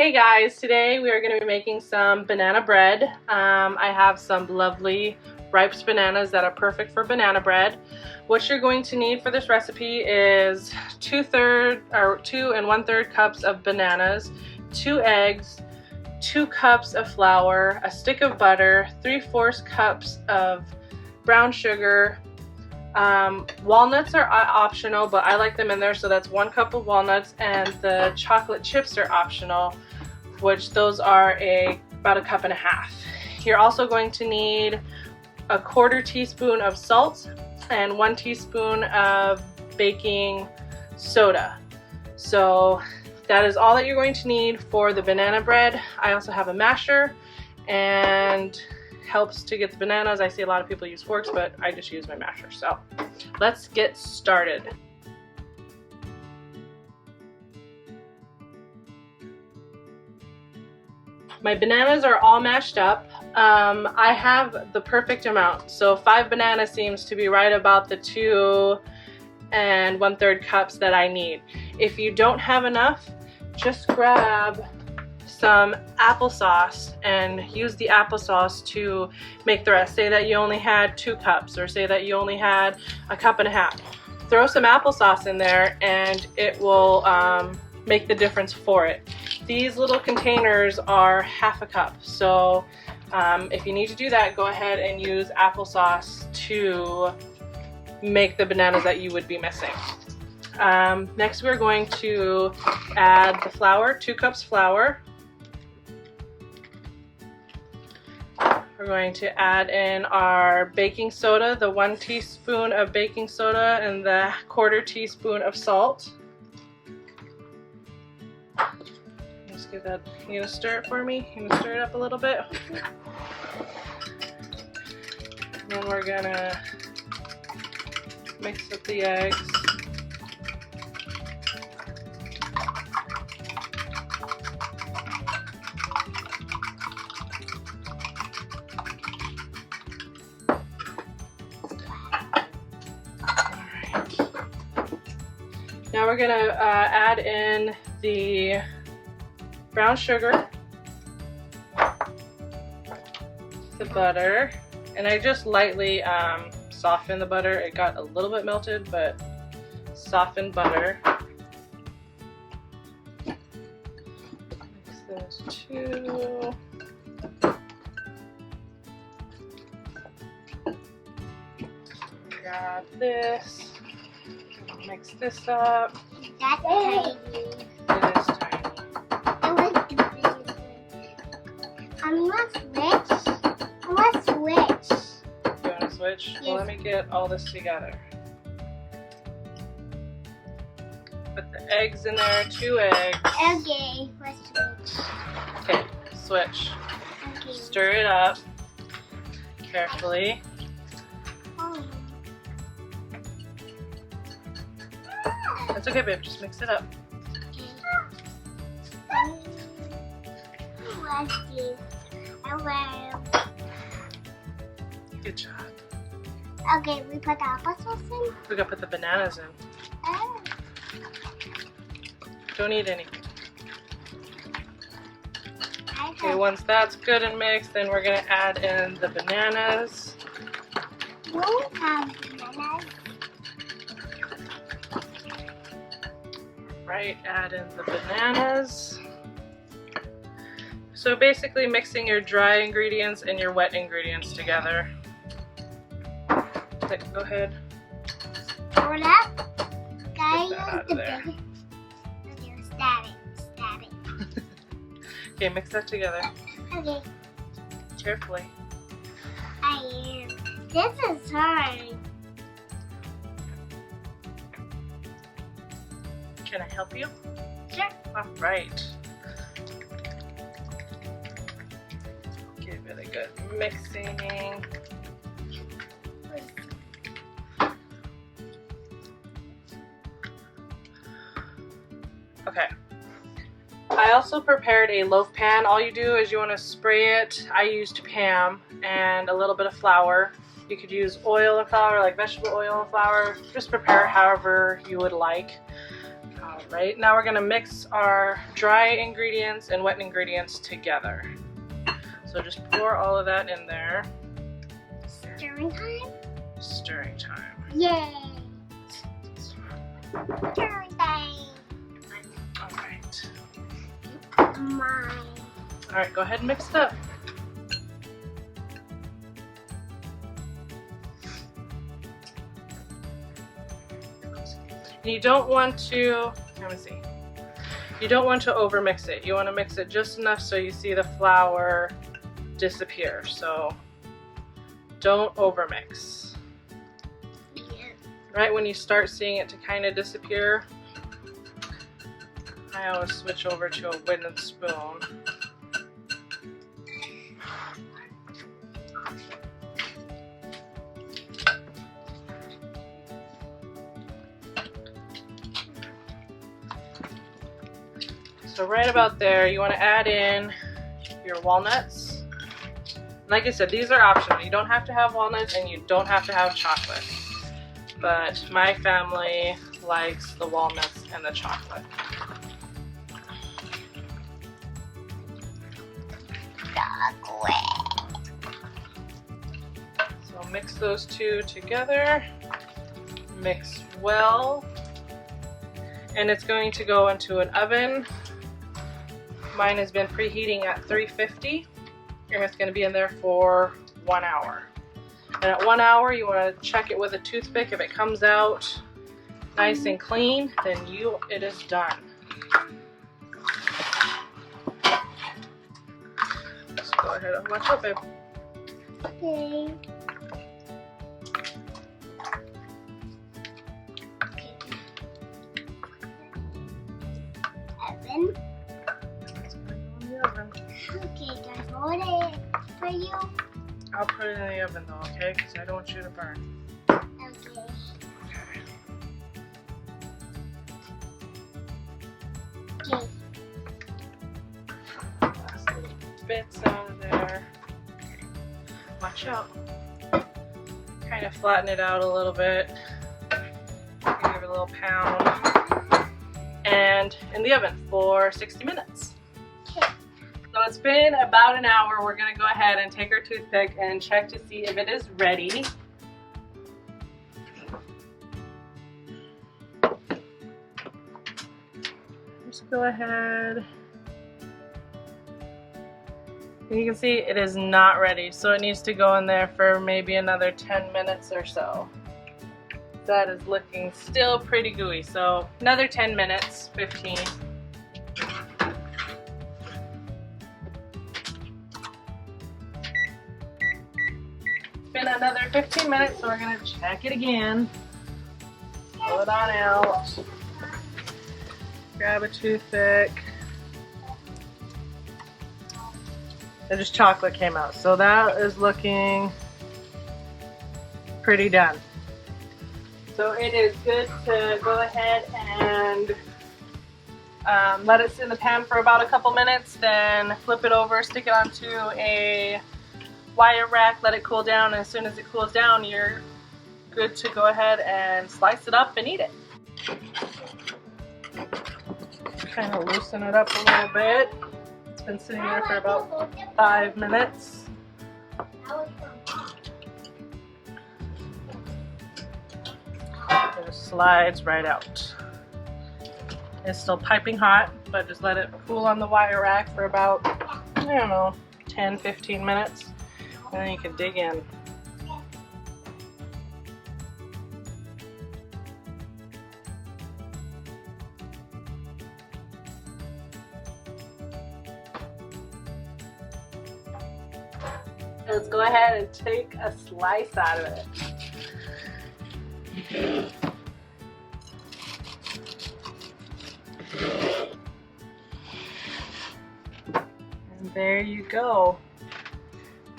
Hey guys, today we are going to be making some banana bread. I have some lovely ripe bananas that are perfect for banana bread. What you're going to need for this recipe is 2 1/3 cups of bananas, 2 eggs, 2 cups of flour, a stick of butter, 3/4 cups of brown sugar. Walnuts are optional, but I like them in there, so that's 1 cup of walnuts, and the chocolate chips are optional, which those are about 1.5 cups. You're also going to need 1/4 teaspoon of salt and 1 teaspoon of baking soda. So that is all that you're going to need for the banana bread. I also have a masher, and helps to get the bananas. I see a lot of people use forks, but I just use my masher. So let's get started. My bananas are all mashed up. I have the perfect amount. So 5 bananas seems to be right about the 2 1/3 cups that I need. If you don't have enough, just grab some applesauce and use the applesauce to make the rest. Say that you only had 2 cups, or say that you only had 1.5 cups. Throw some applesauce in there and it will make the difference for it. These little containers are 1/2 cup, so if you need to do that, go ahead and use applesauce to make the bananas that you would be missing. Next we're going to add the flour, 2 cups flour. We're going to add in our baking soda, the 1 teaspoon of baking soda and the 1/4 teaspoon of salt. Just give that, you gonna stir it for me? You gonna stir it up a little bit? And then we're gonna mix up the eggs. Now we're going to add in the brown sugar, the butter, and I just lightly softened the butter. It got a little bit melted, but softened butter. Mix those two. Grab this. Mix this up. That's tiny. It is tiny. I want to I want switch. I want switch. You want to switch? Yes. Well, let me get all this together. Put the eggs in there, 2 eggs. Okay, let's switch. Okay, switch. Okay. Stir it up carefully. Oh. That's okay, babe. Just mix it up. What's this? I will. Good job. Okay, we put the applesauce in. We gotta put the bananas in. Oh. Don't eat anything. I Okay, have. once that's good and mixed, then we're gonna add in the bananas. You have bananas. Right, add in the bananas. So basically mixing your dry ingredients and your wet ingredients together. Go ahead. Pour it up. Can Get that out I of use the there. big? Okay, stab it. Okay, mix that together. Okay, Carefully. I am. This is hard. Can I help you? Sure. All right. Give it a good mixing. Okay. I also prepared a loaf pan. All you do is you want to spray it. I used Pam and a little bit of flour. You could use oil and flour, like vegetable oil and flour. Just prepare however you would like. Alright, now we're going to mix our dry ingredients and wet ingredients together. So just pour all of that in there. Stirring time? Stirring time. Yay! Stirring time. Alright. Mine. Alright, go ahead and mix it up. You don't want to, let me see. You don't want to overmix it. You want to mix it just enough so you see the flour disappear. So don't overmix. Yeah. Right when you start seeing it to kind of disappear, I always switch over to a wooden spoon. So right about there, you want to add in your walnuts. Like I said, these are optional. You don't have to have walnuts and you don't have to have chocolate. But my family likes the walnuts and the chocolate. So mix those two together. Mix well. And it's going to go into an oven. Mine has been preheating at 350, and it's going to be in there for 1 hour. And at 1 hour, you want to check it with a toothpick. If it comes out nice and clean, then it is done. Just go ahead and watch out, babe. Okay. Oven. Okay, can I hold it for you? I'll put it in the oven though, okay? Because I don't want you to burn. Okay. Okay. Last little bits out of there. Watch out. Kind of flatten it out a little bit. Give it a little pound. And in the oven for 60 minutes. So it's been about an hour. We're going to go ahead and take our toothpick and check to see if it is ready. Just go ahead. And you can see it is not ready, so it needs to go in there for maybe another 10 minutes or so. That is looking still pretty gooey, so another 10 minutes, 15. Been another 15 minutes, so we're going to check it again. Pull it on out. Grab a toothpick. And just chocolate came out, so that is looking pretty done. So it is good to go ahead and let it sit in the pan for about a couple minutes, then flip it over, stick it onto a wire rack, let it cool down, and as soon as it cools down, you're good to go ahead and slice it up and eat it. Kind of loosen it up a little bit. It's been sitting there for about 5 minutes. It just slides right out. It's still piping hot, but just let it cool on the wire rack for about, I don't know, 10-15 minutes. And then you can dig in. Let's go ahead and take a slice out of it. And there you go.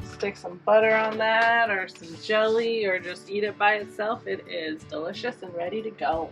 Stick some butter on that, or some jelly, or just eat it by itself. It is delicious and ready to go.